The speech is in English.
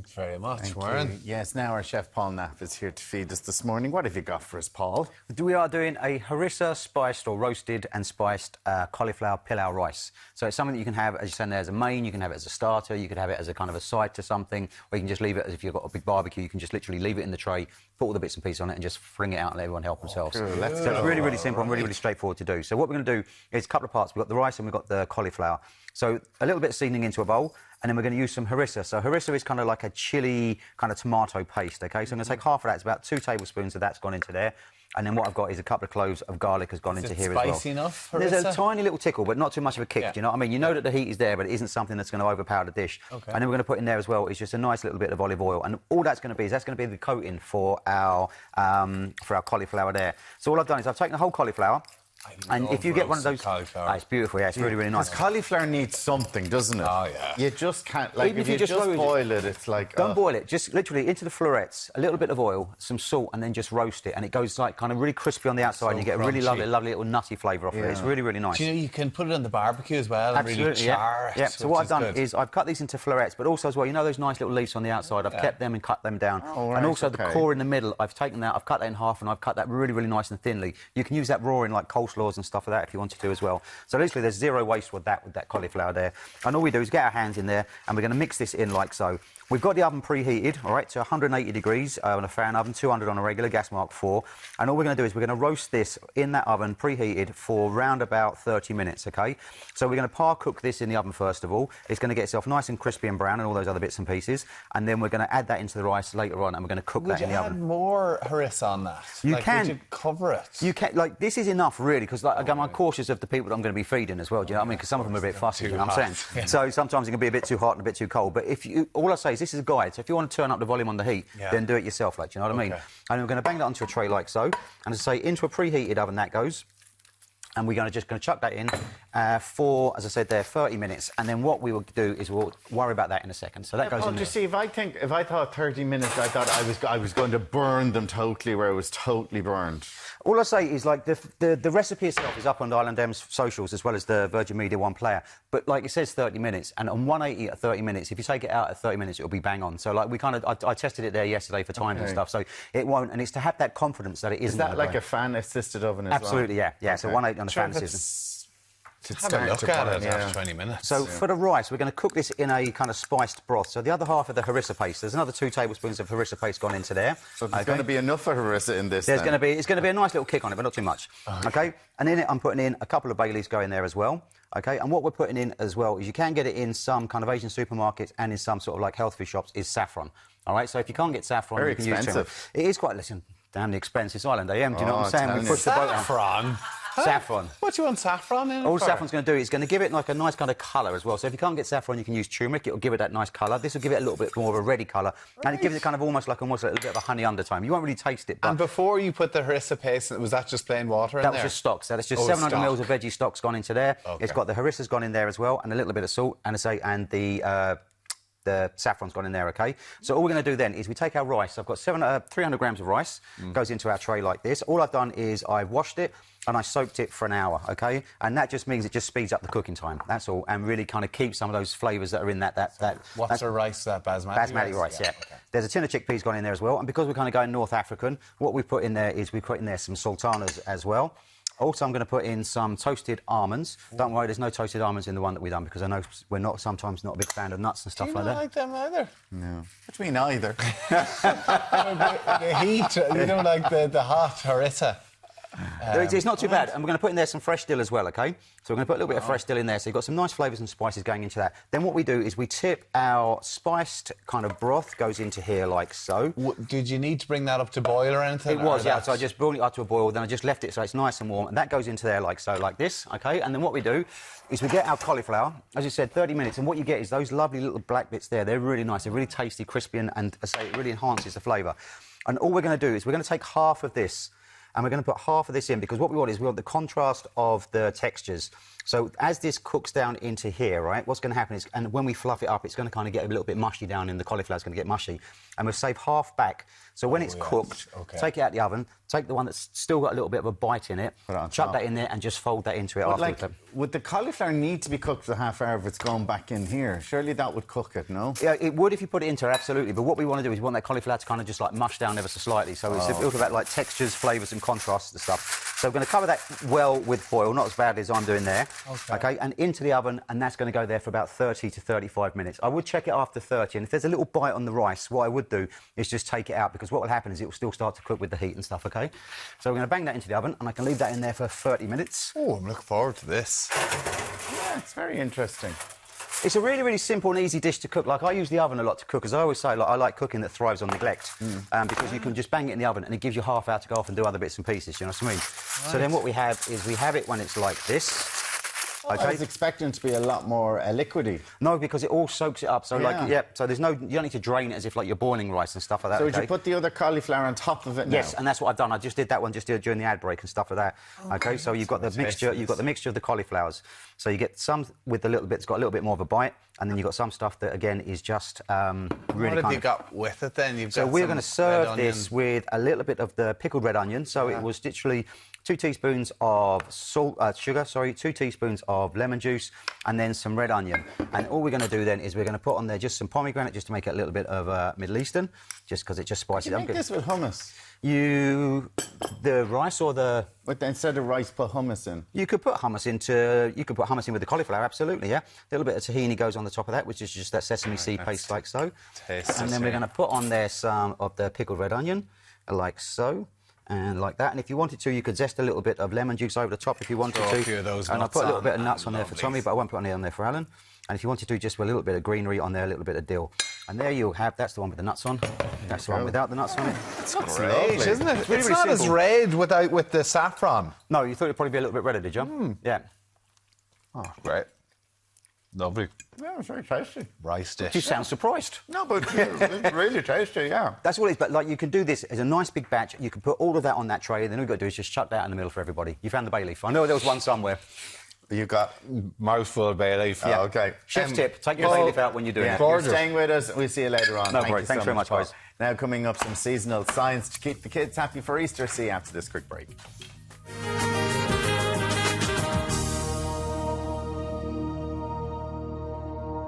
Thanks very much, Thank Warren. you. Yes, now our chef Paul Knapp is here to feed us this morning. What have you got for us, Paul? We are doing a harissa spiced or roasted and spiced cauliflower pilau rice. So it's something that you can have, as you said there, as a main, you can have it as a starter, you could have it as a kind of a side to something, or you can just leave it as if you've got a big barbecue, you can just literally leave it in the tray, put all the bits and pieces on it and just fling it out and let everyone help themselves. Cool. So it's really, really simple and really, really straightforward to do. So what we're going to do is a couple of parts. We've got the rice and we've got the cauliflower. So a little bit of seasoning into a bowl, and then we're going to use some harissa. So harissa is kind of like a chili kind of tomato paste, OK? So I'm going to take half of that. It's about 2 tablespoons of that's gone into there. And then what I've got is a couple of cloves of garlic has gone into here as well. Spicy enough, harissa? There's a tiny little tickle, but not too much of a kick, Yeah. do you know what I mean? You know that the heat is there, but it isn't something that's going to overpower the dish. Okay. And then we're going to put in there as well is just a nice little bit of olive oil. And all that's going to be is that's going to be the coating for our cauliflower there. So all I've done is I've taken the whole cauliflower, and if you get one of those... cauliflower. it's beautiful, yeah, it's really, really nice. Because cauliflower needs something, doesn't it? Oh, yeah. You just can't... Like, Even if you just boil it, it's like... Don't boil it, just literally into the florets, a little bit of oil, some salt, and then just roast it. And it goes like kind of really crispy on the outside, and you get a really crunchy. lovely little nutty flavour off it. It's really, really nice. Do you know, you can put it on the barbecue as well and really char it. Yeah, so what I've done is I've cut these into florets, but also as well, you know those nice little leaves on the outside? I've kept them and cut them down. Oh, right, and also the okay. core in the middle, I've taken that, I've cut that in half, and I've cut that really, really nice and thinly. You can use that raw in like coleslaws and stuff like that if you wanted to as well. So literally there's zero waste with that cauliflower there. And all we do is get our hands in there, and we're going to mix this in like so. We've got the oven preheated, all right, to 180 degrees on a fan oven, 200 on a regular gas mark 4. And all we're going to do is we're going to roast this in that oven, preheated, for round about 30 minutes, OK? So we're going to par-cook this in the oven first of all. It's going to get itself nice and crispy and brown and all those other bits and pieces. And then we're going to add that into the rice later on, and we're going to cook that in the oven. Would you add more harissa on that? You can. Would you cover it? You can, like, this is enough, really, because, like, again, I'm cautious of the people that I'm going to be feeding as well, do you know what I mean? Because some of them are a bit fussy, you know what I'm saying? So sometimes it can be a bit too hot and a bit too cold. But if you, all I say is this is a guide, so if you want to turn up the volume on the heat, then do it yourself, like, do you know what I mean? And we're going to bang that onto a tray like so, and as I say, into a preheated oven that goes. And we're just going to chuck that in for, as I said there, 30 minutes. And then what we will do is we'll worry about that in a second. So that goes in there. You see, if I thought 30 minutes, I thought I was going to burn them totally, where it was totally burned. All I say is, like, the recipe itself is up on Island M's socials as well as the Virgin Media One player. But, like, it says 30 minutes, and on 180 at 30 minutes, if you take it out at 30 minutes, it'll be bang on. So, like, we kind of... I tested it there yesterday for times and stuff, so it won't... And it's to have that confidence that it isn't... Is that like a fan-assisted oven as well? Absolutely, yeah. Yeah, so 180 on the fan system. Have a look at it after 20 minutes. So for the rice, we're going to cook this in a kind of spiced broth. So the other half of the harissa paste, there's another 2 tablespoons of harissa paste gone into there. So there's going to be enough of harissa in this. It's going to be a nice little kick on it, but not too much. OK? And in it, I'm putting in a couple of bay leaves going there as well. OK? And what we're putting in as well is you can get it in some kind of Asian supermarkets and in some sort of like health food shops is saffron. All right? So if you can't get saffron, very you can expensive. Use turmeric. It is quite, listen, damn the expensive Island AM. Do you know what I'm saying? We push the boat on. Saffron? Saffron. What do you want saffron in? All saffron's going to do is going to give it like a nice kind of colour as well. So if you can't get saffron, you can use turmeric. It'll give it that nice colour. This will give it a little bit more of a reddy colour, and it gives it kind of almost a little bit of a honey undertone. You won't really taste it. But and before you put the harissa paste, was that just plain water in there? That was just stock. So that's just 700 ml of veggie stock's gone into there. It's got the harissa's gone in there as well, and a little bit of salt, and the saffron's gone in there, OK? So all we're going to do then is we take our rice. I've got 300 grams of rice, goes into our tray like this. All I've done is I've washed it and I soaked it for an hour, OK? And that just means it just speeds up the cooking time, that's all, and really kind of keeps some of those flavours that are in that... What's the rice, basmati? Basmati rice, yeah. Okay. There's a tin of chickpeas gone in there as well, and because we're kind of going North African, what we put in there is we put in there some sultanas as well. Also, I'm going to put in some toasted almonds. Don't worry, there's no toasted almonds in the one that we've done because I know we're sometimes not a big fan of nuts and stuff like that. Do you like them either? No. What do you mean either? The heat, you don't like the hot harissa. It's not too bad. And we're going to put in there some fresh dill as well, OK? So we're going to put a little bit of fresh dill in there. So you've got some nice flavours and spices going into that. Then what we do is we tip our spiced kind of broth, goes into here like so. Did you need to bring that up to boil or anything? It was, yeah. So I just brought it up to a boil, then I just left it so it's nice and warm. And that goes into there like so, like this, OK? And then what we do is we get our cauliflower, as you said, 30 minutes. And what you get is those lovely little black bits there. They're really nice. They're really tasty, crispy, and I say it really enhances the flavour. And all we're going to do is we're going to take half of this, and we're going to put half of this in because what we want is we want the contrast of the textures. So as this cooks down into here, right, what's going to happen is, and when we fluff it up, it's going to kind of get a little bit mushy down in the cauliflower's going to get mushy. And we'll save half back. So when it's cooked, take it out the oven, take the one that's still got a little bit of a bite in it, chuck that in there and just fold that into it after. Would the cauliflower need to be cooked for half hour if it's gone back in here? Surely that would cook it, no? Yeah, it would if you put it into it, absolutely. But what we want to do is we want that cauliflower to kind of just like mush down ever so slightly. So it's all about like textures, flavours and contrasts and stuff. So we're going to cover that well with foil, not as badly as I'm doing there. Okay, and into the oven, and that's going to go there for about 30 to 35 minutes. I would check it after 30, and if there's a little bite on the rice, what I would do is just take it out, because what will happen is it will still start to cook with the heat and stuff, okay? So we're going to bang that into the oven, and I can leave that in there for 30 minutes. Oh, I'm looking forward to this. Yeah, it's very interesting. It's a really, really simple and easy dish to cook. Like, I use the oven a lot to cook, as I always say, like, I like cooking that thrives on neglect, because you can just bang it in the oven and it gives you half hour to go off and do other bits and pieces, you know what I mean? Right. So then what we have is we have it when it's like this. Okay. I was expecting it to be a lot more liquidy. No, because it all soaks it up. So, so there's no... You don't need to drain it as if, like, you're boiling rice and stuff like that. So would you put the other cauliflower on top of it now? Yes, and that's what I've done. I just did that one just during the ad break and stuff like that. Okay, so you've got the mixture. You've got the mixture of the cauliflowers. So you get some with a little bit. It's got a little bit more of a bite, and then you've got some stuff that again is just really. What have you got with it then? So we're going to serve this with a little bit of the pickled red onion. So it was literally 2 teaspoons of sugar, 2 teaspoons of lemon juice, and then some red onion. And all we're going to do then is we're going to put on there just some pomegranate, just to make it a little bit of Middle Eastern, just because it just spices it up. Can you make this with hummus? The rice or the... But instead of rice, put hummus in. You could put hummus into... You could put hummus in with the cauliflower, absolutely, yeah. A little bit of tahini goes on the top of that, which is just that sesame seed paste like so. And then we're going to put on there some of the pickled red onion, like so. And like that. And if you wanted to, you could zest a little bit of lemon juice over the top if you wanted to. A few of those and I put a little bit of nuts on there lovely. for Tommy, but I won't put any on there for Alan. And if you wanted to, just with a little bit of greenery on there, a little bit of dill. And there you'll have, that's the one with the nuts on. That's the one without the nuts on it. It's great, isn't it? Really, it's really not as simple. red with the saffron. No, you thought it'd probably be a little bit redder, did you? Yeah. Oh, great. Lovely. Yeah, it's very tasty. Rice dish. You sound surprised. No, but it's really tasty, yeah. That's what it is, but like you can do this as a nice big batch. You can put all of that on that tray, then all you've got to do is just chuck that out in the middle for everybody. You found the bay leaf. I know there was one somewhere. You got mouthful of bay leaf. Yeah. okay. Chef's tip, take your bay leaf out when you're doing it. You're staying with us. We'll see you later on. No Thank worries. you Thanks so very much, guys. Now coming up, some seasonal science to keep the kids happy for Easter. See you after this quick break.